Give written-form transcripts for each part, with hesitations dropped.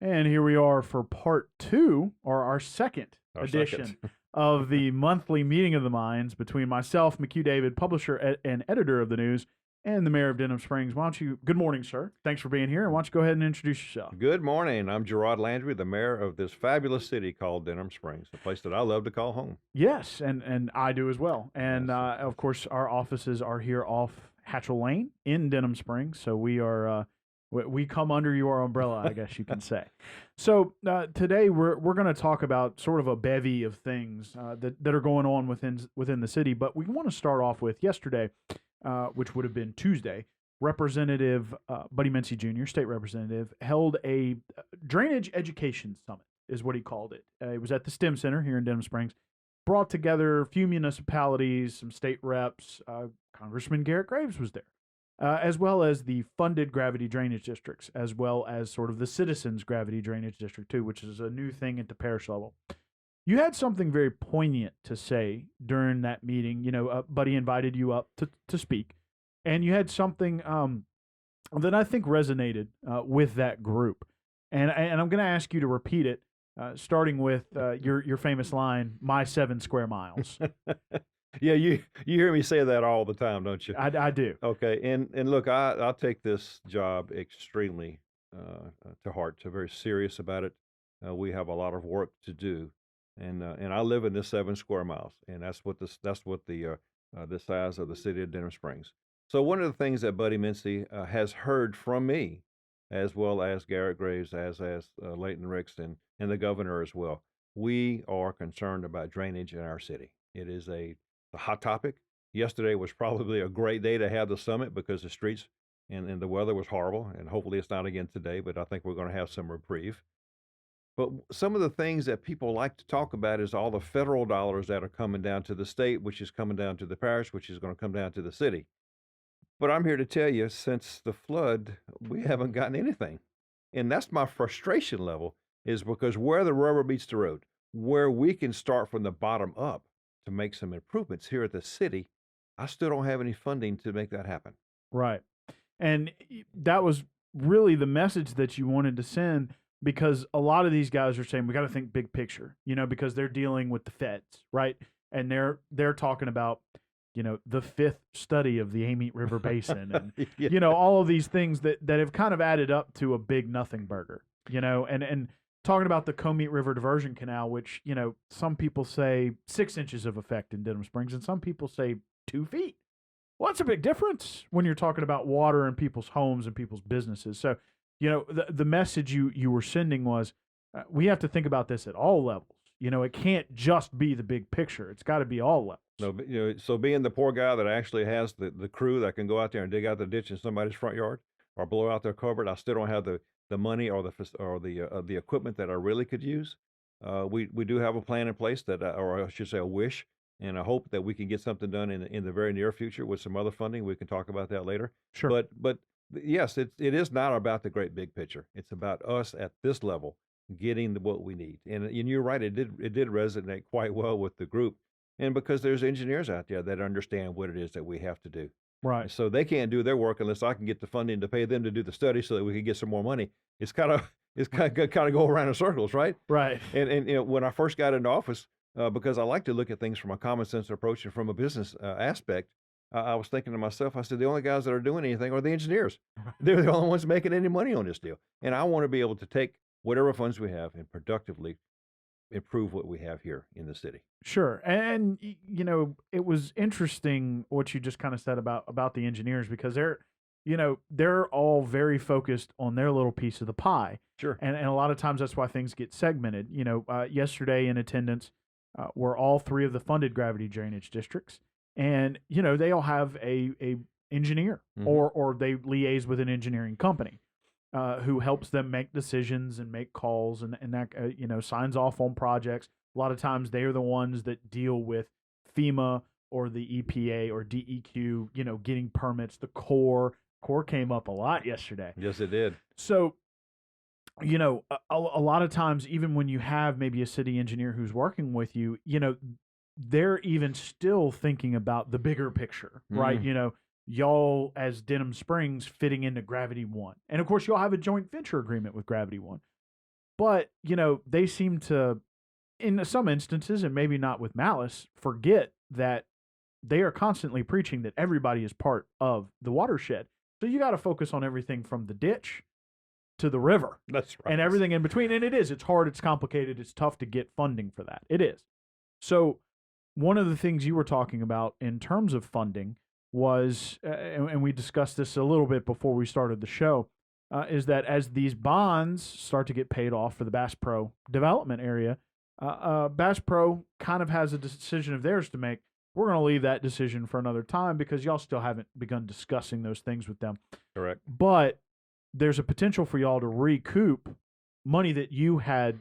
And here we are for part two, or our second Our edition second. of the monthly meeting of the minds between myself, McHugh David, publisher and editor of the news, and the mayor of Denham Springs. Why don't you, good morning, sir. Thanks for being here. And why don't you go ahead and introduce yourself? Good morning. I'm Gerard Landry, the mayor of this fabulous city called Denham Springs, a place that I love to call home. Yes, and I do as well. And Yes. of course, our offices are here off Hatchell Lane in Denham Springs. So we are. We come under your umbrella, I guess you can say. So today we're going to talk about sort of a bevy of things that are going on within the city. But we want to start off with yesterday, which would have been Tuesday. Representative Buddy Mincy Jr., state representative, held a drainage education summit, is what he called it. It was at the STEM Center here in Denham Springs. Brought together a few municipalities, some state reps. Congressman Garrett Graves was there. As well as the funded gravity drainage districts, as well as sort of the citizens' gravity drainage district, too, which is a new thing at the parish level. You had something very poignant to say during that meeting. You know, Buddy invited you up to speak, and you had something that I think resonated with that group. And I'm going to ask you to repeat it, starting with your famous line, "My 7 square miles." Yeah, you hear me say that all the time, don't you? I do. Okay, and look, I take this job extremely to heart. I'm very serious about it. We have a lot of work to do, and I live in this 7 square miles, and that's what the size of the city of Denham Springs. So one of the things that Buddy Mincy has heard from me, as well as Garrett Graves, as Leighton Ricks, and the governor as well, we are concerned about drainage in our city. It is a hot topic. Yesterday was probably a great day to have the summit because the streets and the weather was horrible, and hopefully it's not again today, but I think we're going to have some reprieve. But some of the things that people like to talk about is all the federal dollars that are coming down to the state, which is coming down to the parish, which is going to come down to the city. But I'm here to tell you, since the flood, we haven't gotten anything. And that's my frustration level, is because where the rubber meets the road, where we can start from the bottom up to make some improvements here at the city, I still don't have any funding to make that happen. Right. And that was really the message that you wanted to send, because a lot of these guys are saying we got to think big picture, you know, because they're dealing with the feds, right? And they're talking about, you know, the fifth study of the Amite River Basin and Yeah. you know, all of these things that have kind of added up to a big nothing burger, you know, and talking about the Comite River Diversion Canal, which, you know, some people say 6 inches of effect in Denham Springs and some people say 2 feet. Well, that's a big difference when you're talking about water in people's homes and people's businesses. So, you know, the message you were sending was we have to think about this at all levels. You know, it can't just be the big picture. It's got to be all levels. No, but, you know, so being the poor guy that actually has the crew that can go out there and dig out the ditch in somebody's front yard or blow out their culvert, I still don't have the money or the equipment that I really could use. We do have a plan in place that, or I should say, a wish and a hope that we can get something done in the very near future with some other funding. We can talk about that later. Sure. But yes, it is not about the great big picture. It's about us at this level getting what we need. And you're right, it did resonate quite well with the group. And because there's engineers out there that understand what it is that we have to do. Right. So they can't do their work unless I can get the funding to pay them to do the study so that we can get some more money. It's kind of go around in circles, right? Right. And you know, when I first got into office, because I like to look at things from a common sense approach and from a business aspect, I was thinking to myself, I said, the only guys that are doing anything are the engineers. They're the only ones making any money on this deal. And I want to be able to take whatever funds we have and productively improve what we have here in the city. Sure. And you know, it was interesting what you just kind of said about the engineers, because they're all very focused on their little piece of the pie. Sure. And a lot of times that's why things get segmented. You know, yesterday in attendance were all 3 of the funded gravity drainage districts. And, you know, they all have a engineer or they liaise with an engineering company who helps them make decisions and make calls and that, you know, signs off on projects. A lot of times they are the ones that deal with FEMA or the EPA or DEQ, you know, getting permits. The Corps came up a lot yesterday. Yes, it did. So, you know, a lot of times, even when you have maybe a city engineer who's working with you, you know, they're even still thinking about the bigger picture, right? You know, y'all as Denham Springs fitting into Gravity One. And of course, y'all have a joint venture agreement with Gravity One. But, they seem to, in some instances, and maybe not with malice, forget that they are constantly preaching that everybody is part of the watershed. So you got to focus on everything from the ditch to the river. That's right. And everything in between. And it's hard, it's complicated, it's tough to get funding for that. It is. So one of the things you were talking about in terms of funding was, and we discussed this a little bit before we started the show, is that as these bonds start to get paid off for the Bass Pro development area, Bass Pro kind of has a decision of theirs to make. We're going to leave that decision for another time because y'all still haven't begun discussing those things with them. Correct. But there's a potential for y'all to recoup money that you had.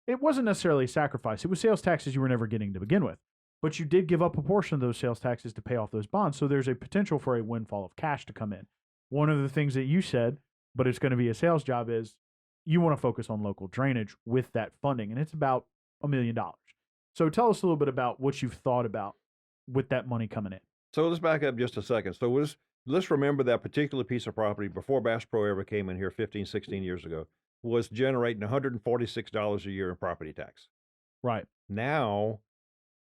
It wasn't necessarily a sacrifice. It was sales taxes you were never getting to begin with. But you did give up a portion of those sales taxes to pay off those bonds. So there's a potential for a windfall of cash to come in. One of the things that you said, but it's going to be a sales job, is you want to focus on local drainage with that funding. And it's about $1 million. So tell us a little bit about what you've thought about with that money coming in. So let's back up just a second. So let's remember that particular piece of property before Bass Pro ever came in here 15, 16 years ago was generating $146 a year in property tax. Right. Now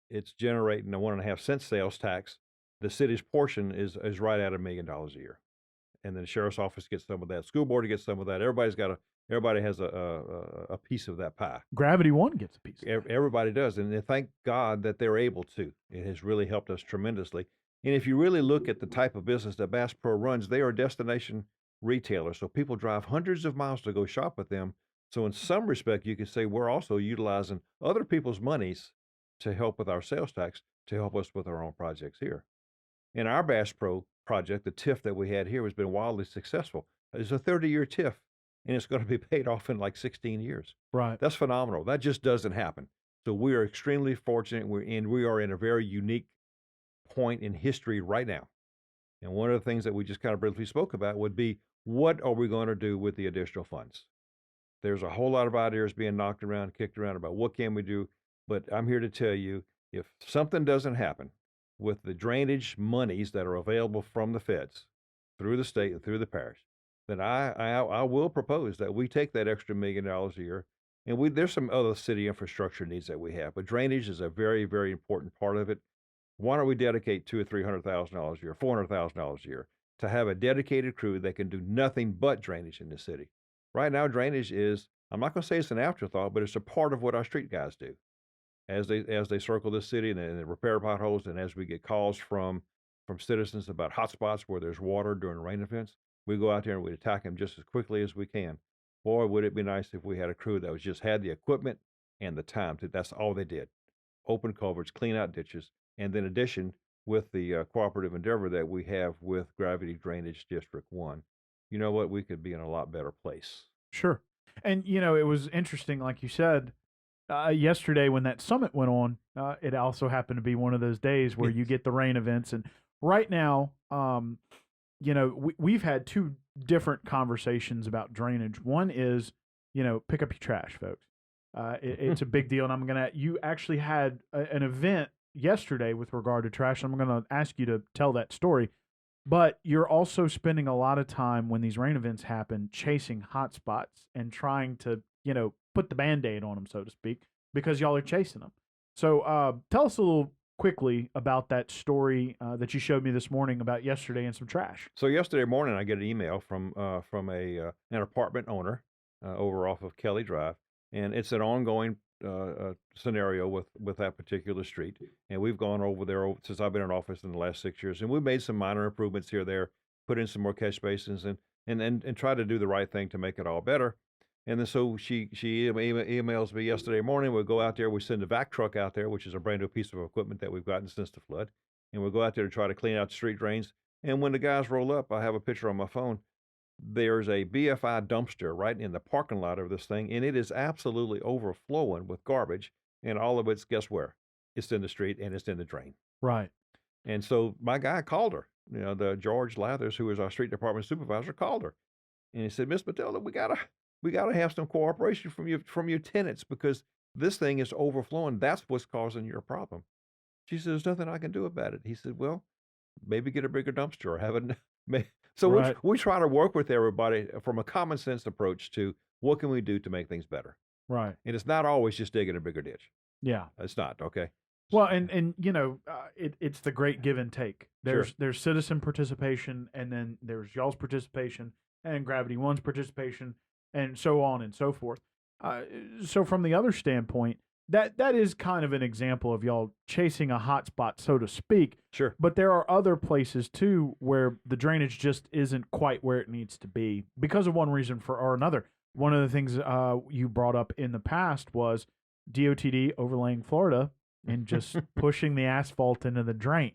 it's generating a 1.5 cent sales tax. The city's portion is right at $1 million a year. And then the sheriff's office gets some of that. School board gets some of that. Everybody has a piece of that pie. Gravity One gets a piece. Everybody does. And thank God that they're able to. It has really helped us tremendously. And if you really look at the type of business that Bass Pro runs, they are a destination retailer. So people drive hundreds of miles to go shop with them. So in some respect, you could say we're also utilizing other people's monies to help with our sales tax, to help us with our own projects here. In our Bass Pro project, the TIF that we had here has been wildly successful. It's a 30-year TIF, and it's going to be paid off in like 16 years. Right. That's phenomenal. That just doesn't happen. So we are extremely fortunate, and we are in a very unique point in history right now. And one of the things that we just kind of briefly spoke about would be, what are we going to do with the additional funds? There's a whole lot of ideas being knocked around, kicked around about what can we do. But I'm here to tell you, if something doesn't happen with the drainage monies that are available from the feds through the state and through the parish, then I will propose that we take that extra $1 million a year. And there's some other city infrastructure needs that we have, but drainage is a very, very important part of it. Why don't we dedicate $200,000 or $300,000 a year, $400,000 a year to have a dedicated crew that can do nothing but drainage in the city? Right now, drainage is, I'm not going to say it's an afterthought, but it's a part of what our street guys do. As they circle the city and they repair potholes, and as we get calls from citizens about hot spots where there's water during rain events, we go out there and we attack them just as quickly as we can. Boy, would it be nice if we had a crew that just had the equipment and the time to. That's all they did: open culverts, clean out ditches, and then in addition, with the cooperative endeavor that we have with Gravity Drainage District 1, you know what? We could be in a lot better place. Sure. And, it was interesting, like you said, yesterday when that summit went on, it also happened to be one of those days where you get the rain events. And right now, we've had two different conversations about drainage. One is, pick up your trash, folks. It's a big deal. And you actually had an event yesterday with regard to trash. I'm going to ask you to tell that story. But you're also spending a lot of time when these rain events happen chasing hot spots and trying to, put the Band-Aid on them, so to speak, because y'all are chasing them. So tell us a little quickly about that story that you showed me this morning about yesterday and some trash. So yesterday morning, I get an email from an apartment owner over off of Kelly Drive, and it's an ongoing scenario with that particular street. And we've gone over there since I've been in office in the last 6 years, and we've made some minor improvements here or there, put in some more catch basins, and try to do the right thing to make it all better. And then so she emails me yesterday morning. We'll go out there. We send a vac truck out there, which is a brand new piece of equipment that we've gotten since the flood. And we'll go out there to try to clean out the street drains. And when the guys roll up, I have a picture on my phone. There's a BFI dumpster right in the parking lot of this thing, and it is absolutely overflowing with garbage. And all of it's, guess where? It's in the street and it's in the drain. Right. And so my guy called her. The George Lathers, who is our street department supervisor, called her, and he said, "Miss Matilda, we gotta have some cooperation from your tenants, because this thing is overflowing. That's what's causing your problem." She said, "There's nothing I can do about it." He said, "Well, maybe get a bigger dumpster, or So Right. we try to work with everybody from a common sense approach to what can we do to make things better. Right. And it's not always just digging a bigger ditch. Yeah. It's not, okay? Well, and it's the great give and take. Sure. There's citizen participation, and then there's y'all's participation, and Gravity One's participation, and so on and so forth. So from the other standpoint, that is kind of an example of y'all chasing a hot spot, so to speak. Sure. But there are other places too where the drainage just isn't quite where it needs to be because of one reason or another. One of the things you brought up in the past was DOTD overlaying Florida and just pushing the asphalt into the drain.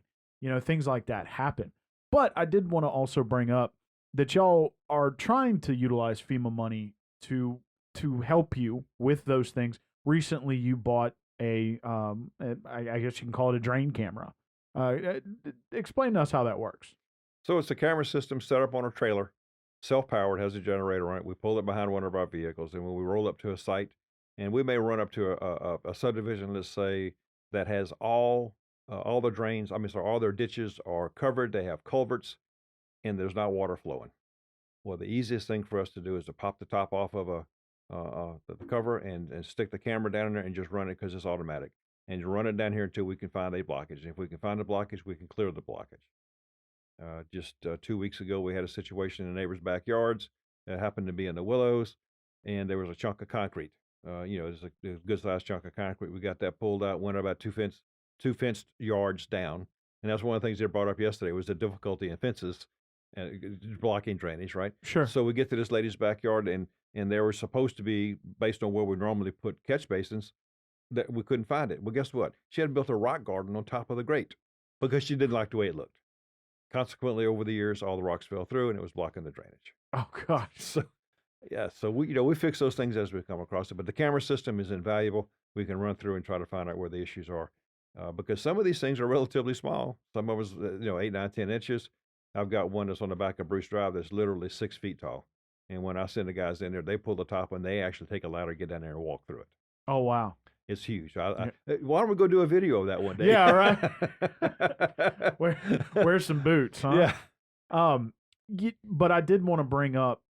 Things like that happen. But I did want to also bring up that y'all are trying to utilize FEMA money to help you with those things. Recently, you bought I guess you can call it a drain camera. Explain to us how that works. So it's a camera system set up on a trailer, self-powered, has a generator on it. We pull it behind one of our vehicles, and when we roll up to a site, and we may run up to a subdivision, let's say, that has all the drains, all their ditches are covered, they have culverts, and there's not water flowing. Well, the easiest thing for us to do is to pop the top off of the cover and stick the camera down in there and just run it because it's automatic. And you run it down here until we can find a blockage. And if we can find a blockage, we can clear the blockage. Just 2 weeks ago, we had a situation in the neighbors' backyards. It happened to be in the willows, and there was a chunk of concrete. It's a good-sized chunk of concrete. We got that pulled out, went about two fenced yards down. And that's one of the things they brought up yesterday was the difficulty in fences blocking drainage, right? Sure. So we get to this lady's backyard, and there were supposed to be, based on where we normally put catch basins, that we couldn't find it. Well, guess what? She had built a rock garden on top of the grate because she didn't like the way it looked. Consequently, over the years, all the rocks fell through, and it was blocking the drainage. Oh gosh. So we fix those things as we come across it. But the camera system is invaluable. We can run through and try to find out where the issues are, because some of these things are relatively small. Some of us, 8, 9, 10 inches. I've got one that's on the back of Bruce Drive that's literally 6 feet tall. And when I send the guys in there, they pull the top and they actually take a ladder, get down there, and walk through it. Oh wow. It's huge. Why don't we go do a video of that one day? Yeah, right. Wear some boots, huh? Yeah. But I did want to bring up,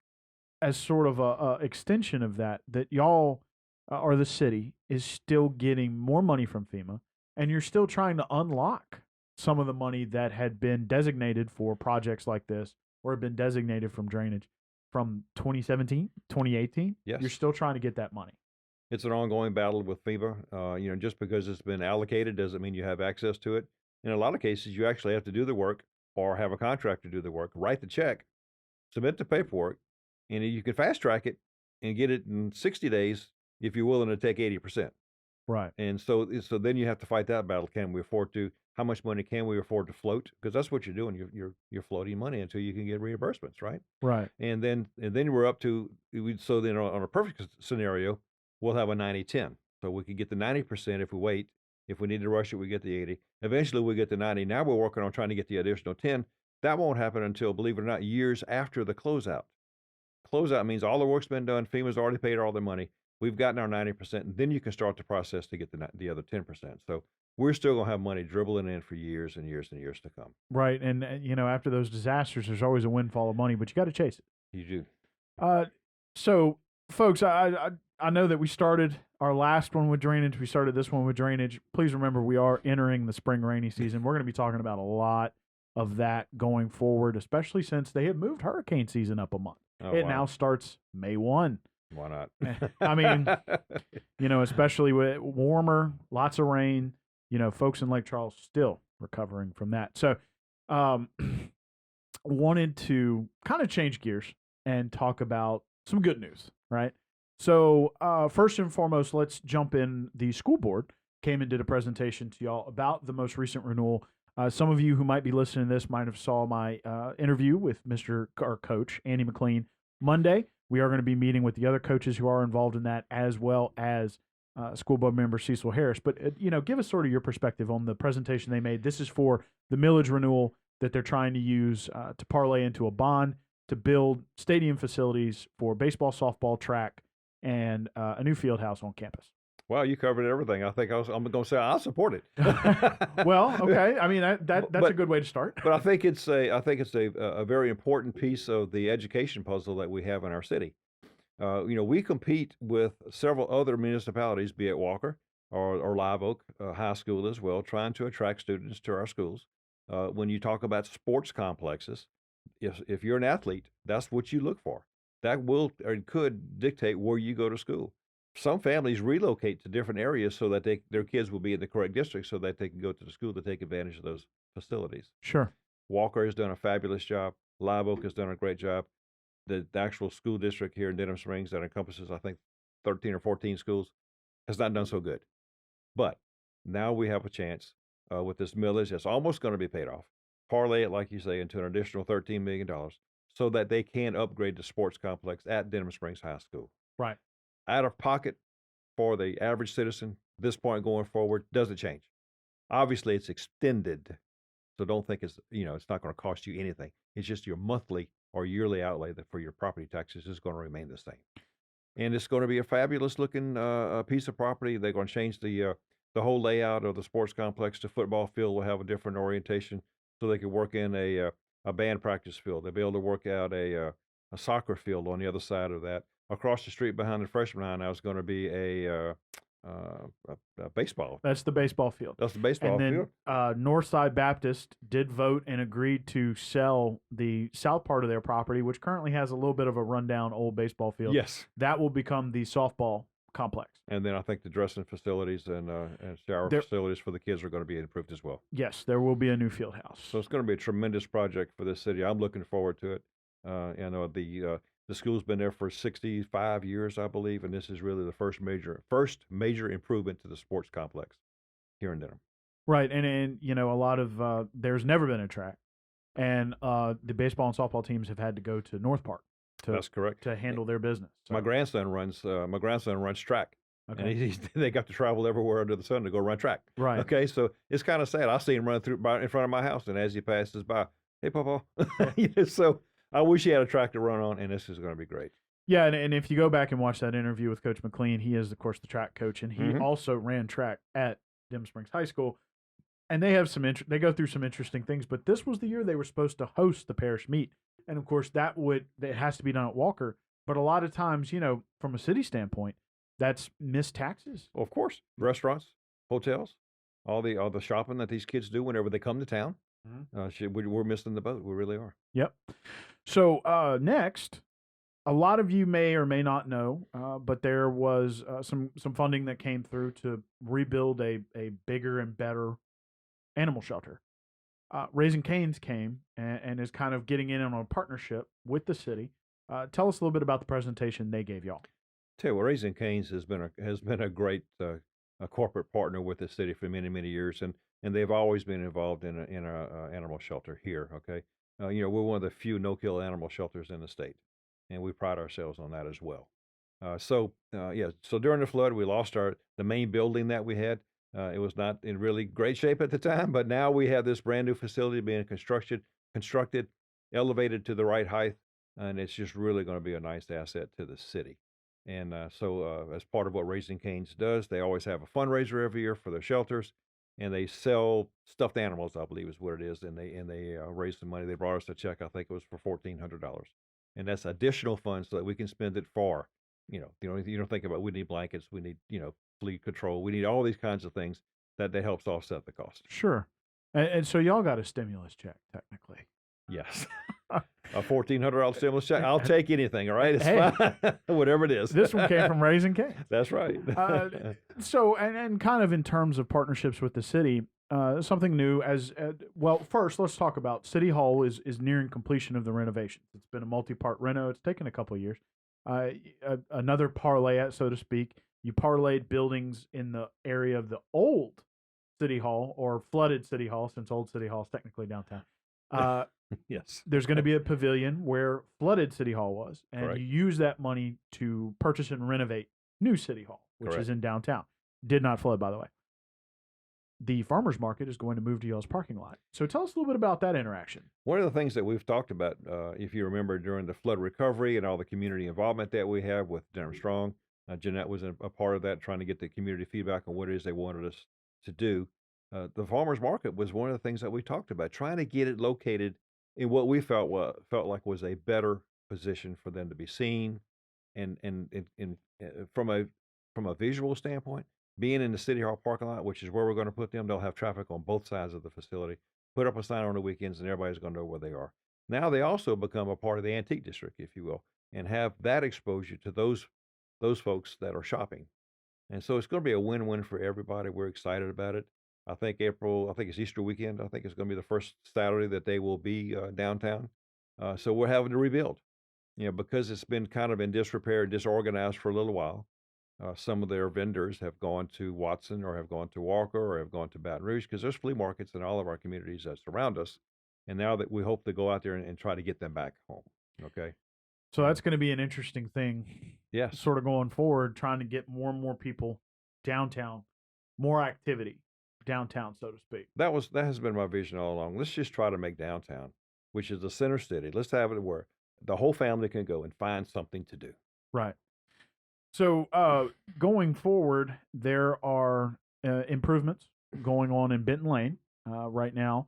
as sort of a extension of that y'all or the city is still getting more money from FEMA, and you're still trying to unlock some of the money that had been designated for projects like this, or had been designated from drainage from 2017, 2018. Yes. You're still trying to get that money. It's an ongoing battle with FEMA. Just because it's been allocated doesn't mean you have access to it. In a lot of cases, you actually have to do the work or have a contractor do the work, write the check, submit the paperwork, and you can fast track it and get it in 60 days if you're willing to take 80%. Right. And so then you have to fight that battle. Can we afford to? How much money can we afford to float? Because that's what you're doing. You're floating money until you can get reimbursements, right? Right. And then we're up to so then on a perfect scenario, we'll have a 90-10. So we could get the 90% if we wait. If we need to rush it, we get the 80. Eventually, we get the 90. Now we're working on trying to get the additional 10. That won't happen until, believe it or not, years after the closeout. Closeout means all the work's been done. FEMA's already paid all their money. We've gotten our 90%, and then you can start the process to get the other 10%. So we're still going to have money dribbling in for years and years and years to come. Right. And, after those disasters, there's always a windfall of money, but you got to chase it. You do. So, folks, I know that we started our last one with drainage. We started this one with drainage. Please remember, we are entering the spring rainy season. We're going to be talking about a lot of that going forward, especially since they have moved hurricane season up a month. It now starts May 1. Why not? I mean, especially with warmer, lots of rain, folks in Lake Charles still recovering from that. So, wanted to kind of change gears and talk about some good news, right? So, first and foremost, let's jump in. The school board came and did a presentation to y'all about the most recent renewal. Some of you who might be listening to this might have saw my interview with our coach, Andy McLean, Monday. We are going to be meeting with the other coaches who are involved in that, as well as school board member Cecil Harris. But, give us sort of your perspective on the presentation they made. This is for the millage renewal that they're trying to use to parlay into a bond to build stadium facilities for baseball, softball, track, and a new field house on campus. Wow, you covered everything. I think I'm going to say I'll support it. Well, okay. I mean, that's But a good way to start. but I think it's a very important piece of the education puzzle that we have in our city. We compete with several other municipalities, be it Walker or Live Oak High School as well, trying to attract students to our schools. When you talk about sports complexes, if you're an athlete, that's what you look for. That will or could dictate where you go to school. Some families relocate to different areas so that their kids will be in the correct district so that they can go to the school to take advantage of those facilities. Sure. Walker has done a fabulous job. Live Oak has done a great job. The actual school district here in Denham Springs that encompasses, I think, 13 or 14 schools has not done so good. But now we have a chance with this millage that's almost going to be paid off. Parlay it, like you say, into an additional $13 million so that they can upgrade the sports complex at Denham Springs High School. Right. Out of pocket for the average citizen, this point going forward, doesn't change. Obviously, it's extended. So don't think it's not going to cost you anything. It's just your monthly or yearly outlay for your property taxes is going to remain the same. And it's going to be a fabulous looking piece of property. They're going to change the whole layout of the sports complex. The football field will have a different orientation, so they can work in a band practice field. They'll be able to work out a soccer field on the other side of that. Across the street behind the freshman line now is going to be a baseball. That's the baseball field. That's the baseball And then field. Northside Baptist did vote and agreed to sell the south part of their property, which currently has a little bit of a rundown old baseball field. Yes. That will become the softball complex. And then I think the dressing facilities and shower facilities for the kids are going to be improved as well. Yes, there will be a new field house. So it's going to be a tremendous project for this city. I'm looking forward to it. The school's been there for 65 years, I believe, and this is really the first major improvement to the sports complex here in Denham. Right, and a lot of there's never been a track, and the baseball and softball teams have had to go to North Park. That's correct. To handle their business. So. My grandson runs track, Okay. and they got to travel everywhere under the sun to go run track. Right. Okay, so it's kind of sad. I see him run in front of my house, and as he passes by, hey, Papa. So I wish he had a track to run on, and this is going to be great. Yeah, and if you go back and watch that interview with Coach McLean, he is, of course, the track coach, and he also ran track at Denham Springs High School. And they have they go through some interesting things, but this was the year they were supposed to host the parish meet. And of course, it has to be done at Walker. But a lot of times, from a city standpoint, that's missed taxes. Well, of course, restaurants, hotels, all the shopping that these kids do whenever they come to town. We're missing the boat. We really are. Yep. So next, a lot of you may or may not know, but there was some funding that came through to rebuild a bigger and better animal shelter. Raising Cane's came and is kind of getting in on a partnership with the city. Tell us a little bit about the presentation they gave y'all. Tell you what, Raising Cane's has been a great corporate partner with the city for many, many years, and they've always been involved in a animal shelter here. Okay, we're one of the few no-kill animal shelters in the state, and we pride ourselves on that as well. So during the flood, we lost the main building that we had. It was not in really great shape at the time, but now we have this brand new facility being constructed, elevated to the right height, and it's just really going to be a nice asset to the city. And so as part of what Raising Cane's does, they always have a fundraiser every year for their shelters, and they sell stuffed animals, I believe is what it is, and they raise some money. They brought us a check, I think it was for $1,400, and that's additional funds so that we can spend it for, you don't think about we need blankets, we need flea control, we need all these kinds of things that helps offset the cost. Sure, and so y'all got a stimulus check technically. Yes. A $1,400 stimulus check. I'll take anything. All right. It's fine. Whatever it is. This one came from Raising Cane. That's right. So, and kind of in terms of partnerships with the city, something new well, first, let's talk about City Hall is nearing completion of the renovations. It's been a multi-part reno. It's taken a couple of years. Another parlay, so to speak. You parlayed buildings in the area of the old City Hall or flooded City Hall, since old City Hall is technically downtown. Yes. There's going to be a pavilion where flooded City Hall was, and Correct. you use that money to purchase and renovate new City Hall, which Correct. is in downtown. Did not flood, by the way. The farmers market is going to move to y'all's parking lot. So tell us a little bit about that interaction. One of the things that we've talked about, if you remember, during the flood recovery and all the community involvement that we have with Denham Strong, Jeanette was a part of that, trying to get the community feedback on what it is they wanted us to do. The farmers market was one of the things that we talked about, trying to get it located in what we felt like was a better position for them to be seen, and from a visual standpoint, being in the city hall parking lot, which is where we're going to put them, they'll have traffic on both sides of the facility. Put up a sign on the weekends, and everybody's going to know where they are. Now they also become a part of the antique district, if you will, and have that exposure to those folks that are shopping. And so it's going to be a win-win for everybody. We're excited about it. I think it's Easter weekend. I think it's going to be the first Saturday that they will be downtown. So we're having to rebuild, because it's been kind of in disrepair, disorganized for a little while. Some of their vendors have gone to Watson or have gone to Walker or have gone to Baton Rouge because there's flea markets in all of our communities that surround us. And now that we hope to go out there and try to get them back home. Okay. So that's going to be an interesting thing. Yes. Sort of going forward, trying to get more and more people downtown, more activity downtown, so to speak. That has been my vision all along. Let's just try to make downtown, which is the center city. Let's have it where the whole family can go and find something to do. Right. So going forward, there are improvements going on in Benton Lane right now.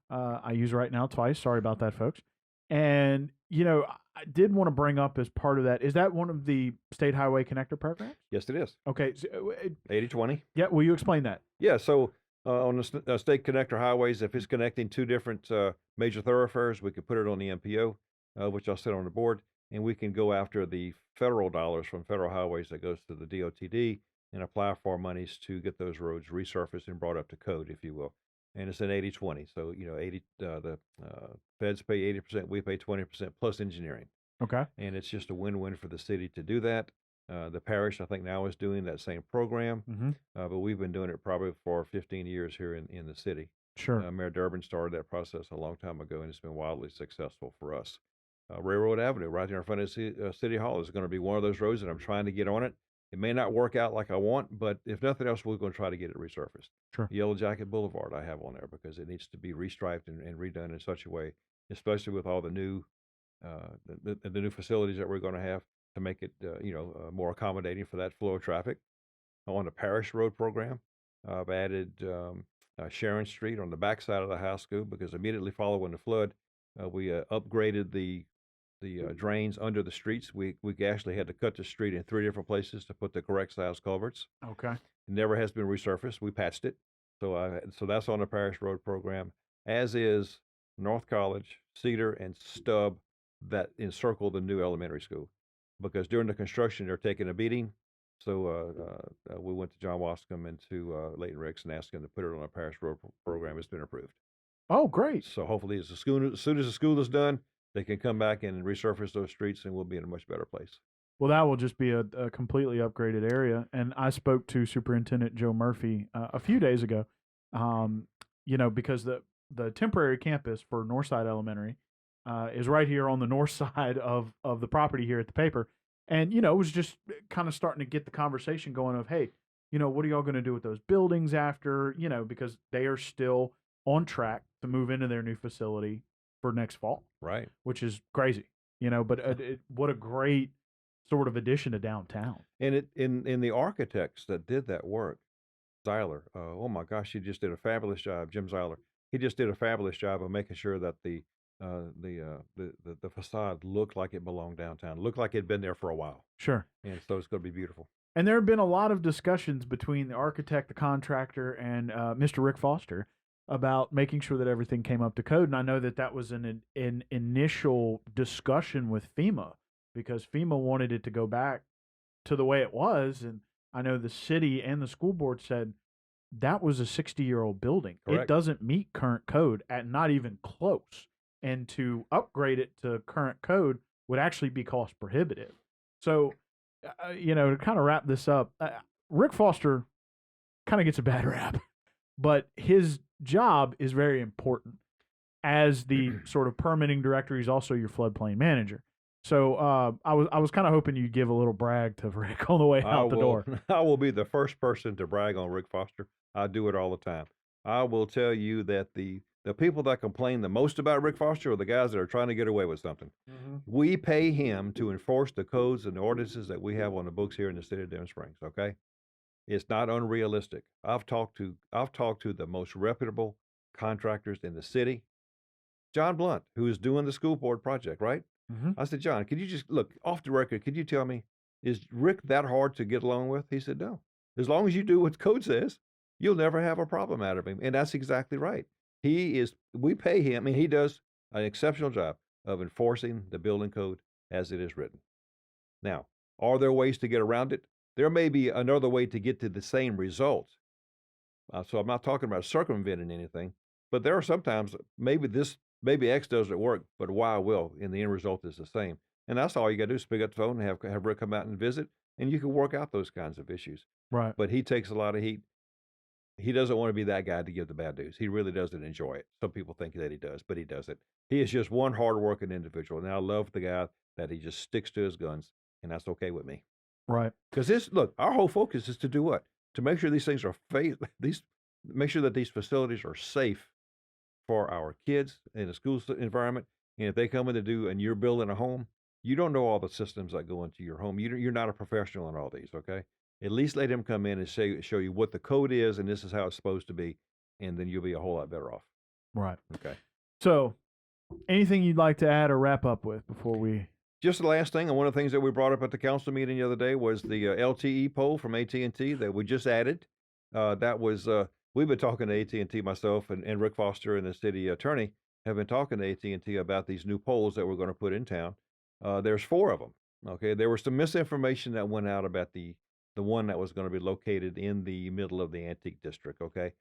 I use right now twice. Sorry about that, folks. And, I did want to bring up as part of that, is that one of the State Highway Connector programs? Yes, it is. Okay. So, 80/20. Yeah. Will you explain that? Yeah. So on the state connector highways, if it's connecting two different major thoroughfares, we could put it on the MPO, which I'll sit on the board, and we can go after the federal dollars from federal highways that goes to the DOTD and apply for monies to get those roads resurfaced and brought up to code, if you will. And it's an 80/20. So, 80, the feds pay 80%, we pay 20% plus engineering. Okay. And it's just a win-win for the city to do that. The parish, I think, now is doing that same program, but we've been doing it probably for 15 years here in the city. Sure. Mayor Durbin started that process a long time ago, and it's been wildly successful for us. Railroad Avenue, right there in front of City Hall, is going to be one of those roads that I'm trying to get on it. It may not work out like I want, but if nothing else, we're going to try to get it resurfaced. Sure. Yellow Jacket Boulevard I have on there because it needs to be restriped and redone in such a way, especially with all the new the new facilities that we're going to have to make it more accommodating for that flow of traffic. On the Parish Road program, I've added Sharon Street on the backside of the high school because immediately following the flood, we upgraded the drains under the streets. We actually had to cut the street in 3 different places to put the correct size culverts. Okay. It never has been resurfaced. We patched it. So that's on the Parish Road program, as is North College, Cedar, and Stubb that encircle the new elementary school. Because during the construction, they're taking a beating. So we went to John Wascom and to Leighton Ricks and asked them to put it on a Parish Road program. It's been approved. Oh, great. So hopefully as soon as the school is done, they can come back and resurface those streets, and we'll be in a much better place. Well, that will just be a completely upgraded area. And I spoke to Superintendent Joe Murphy a few days ago, because the temporary campus for Northside Elementary is right here on the north side of the property here at the paper. And, it was just kind of starting to get the conversation going of, hey, what are y'all going to do with those buildings after, because they are still on track to move into their new facility for next fall. Right. Which is crazy, but what a great sort of addition to downtown. And in the architects that did that work, Zeiler, oh my gosh, he just did a fabulous job. Jim Zeiler, he just did a fabulous job of making sure that the facade looked like it belonged downtown, looked like it'd been there for a while. Sure. And so it's going to be beautiful. And there have been a lot of discussions between the architect, the contractor, and Mr. Rick Foster about making sure that everything came up to code. And I know that was an initial discussion with FEMA because FEMA wanted it to go back to the way it was. And I know the city and the school board said that was a 60-year-old building. Correct. It doesn't meet current code, not even close. And to upgrade it to current code would actually be cost prohibitive. So, to kind of wrap this up, Rick Foster kind of gets a bad rap, but his job is very important. As the sort of permitting director, he's also your floodplain manager. So I was kind of hoping you'd give a little brag to Rick on the way out the door. I will be the first person to brag on Rick Foster. I do it all the time. I will tell you that the the people that complain the most about Rick Foster are the guys that are trying to get away with something. We pay him to enforce the codes and ordinances that we have on the books here in the city of Denham Springs. Okay, it's not unrealistic. I've talked to the most reputable contractors in the city. John Blunt, who is doing the school board project, right? I said, John, could you just look off the record? Could you tell me, is Rick that hard to get along with? He said, no. As long as you do what the code says, you'll never have a problem out of him. And that's exactly right. We pay him, and he does an exceptional job of enforcing the building code as it is written. Now, are there ways to get around it? There may be another way to get to the same result. So I'm not talking about circumventing anything, but there are sometimes maybe X doesn't work, but Y will, and the end result is the same. And that's all you got to do is pick up the phone and have Rick come out and visit, and you can work out those kinds of issues. Right. But he takes a lot of heat. He doesn't want to be that guy to give the bad news. He really doesn't enjoy it. Some people think that he does, but he doesn't. He is just one hardworking individual, and I love the guy that he just sticks to his guns, and that's okay with me. Right. Because our whole focus is to do what? To make sure these things are make sure that these facilities are safe for our kids in a school environment. And if they come in and you're building a home, you don't know all the systems that go into your home. You're not a professional in all these, okay? At least let him come in and show you what the code is, and this is how it's supposed to be, and then you'll be a whole lot better off. Right. Okay. So, anything you'd like to add or wrap up with before we? Just the last thing, and one of the things that we brought up at the council meeting the other day was the LTE pole from AT&T that we just added. That was we've been talking to AT&T, myself and Rick Foster and the city attorney have been talking to AT&T about these new poles that we're going to put in town. There's 4 of them. Okay, there was some misinformation that went out about the one that was going to be located in the middle of the Antique District. Okay,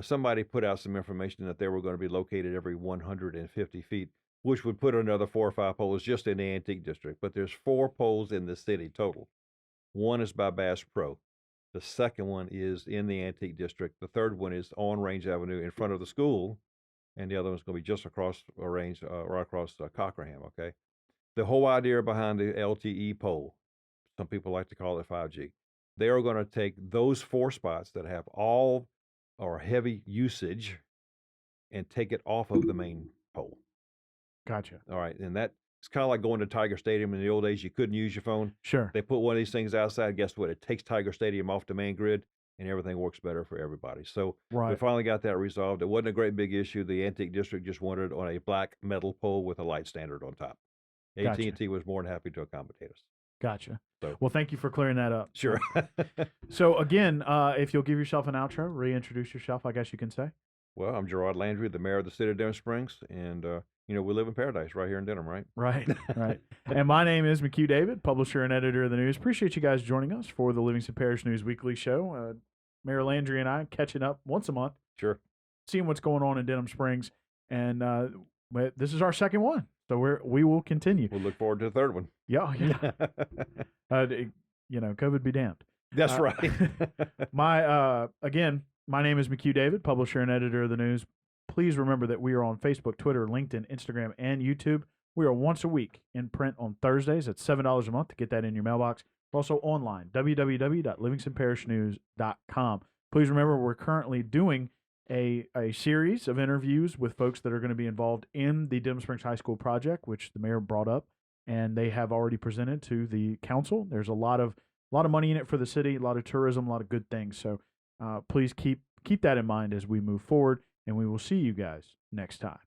somebody put out some information that they were going to be located every 150 feet, which would put another 4 or 5 poles just in the Antique District. But there's 4 poles in the city total. One is by Bass Pro. The second one is in the Antique District. The third one is on Range Avenue in front of the school. And the other one's going to be just across a range, right across Cockerham, okay? The whole idea behind the LTE pole, some people like to call it 5G, they are going to take those 4 spots that have all or heavy usage and take it off of the main pole. Gotcha. All right, and that it's kind of like going to Tiger Stadium in the old days. You couldn't use your phone. Sure. They put one of these things outside. Guess what? It takes Tiger Stadium off the main grid, and everything works better for everybody. So we finally got that resolved. It wasn't a great big issue. The Antique District just wanted on a black metal pole with a light standard on top. Gotcha. AT&T was more than happy to accommodate us. Gotcha. So, well, thank you for clearing that up. Sure. So again, if you'll give yourself an outro, reintroduce yourself, I guess you can say. Well, I'm Gerard Landry, the mayor of the city of Denham Springs, and we live in paradise right here in Denham, right? Right, right. And my name is McHugh David, publisher and editor of the news. Appreciate you guys joining us for the Livingston Parish News Weekly Show. Mayor Landry and I catching up once a month. Sure. Seeing what's going on in Denham Springs, and this is our second one, so we will continue. We'll look forward to the third one. Yeah. COVID be damned. That's right. My name is McHugh David, publisher and editor of the news. Please remember that we are on Facebook, Twitter, LinkedIn, Instagram, and YouTube. We are once a week in print on Thursdays at $7 a month to get that in your mailbox. We're also online, www.livingstonparishnews.com. Please remember we're currently doing a series of interviews with folks that are going to be involved in the Denham Springs High School project, which the mayor brought up, and they have already presented to the council. There's a lot of money in it for the city, a lot of tourism, a lot of good things. So please keep that in mind as we move forward, and we will see you guys next time.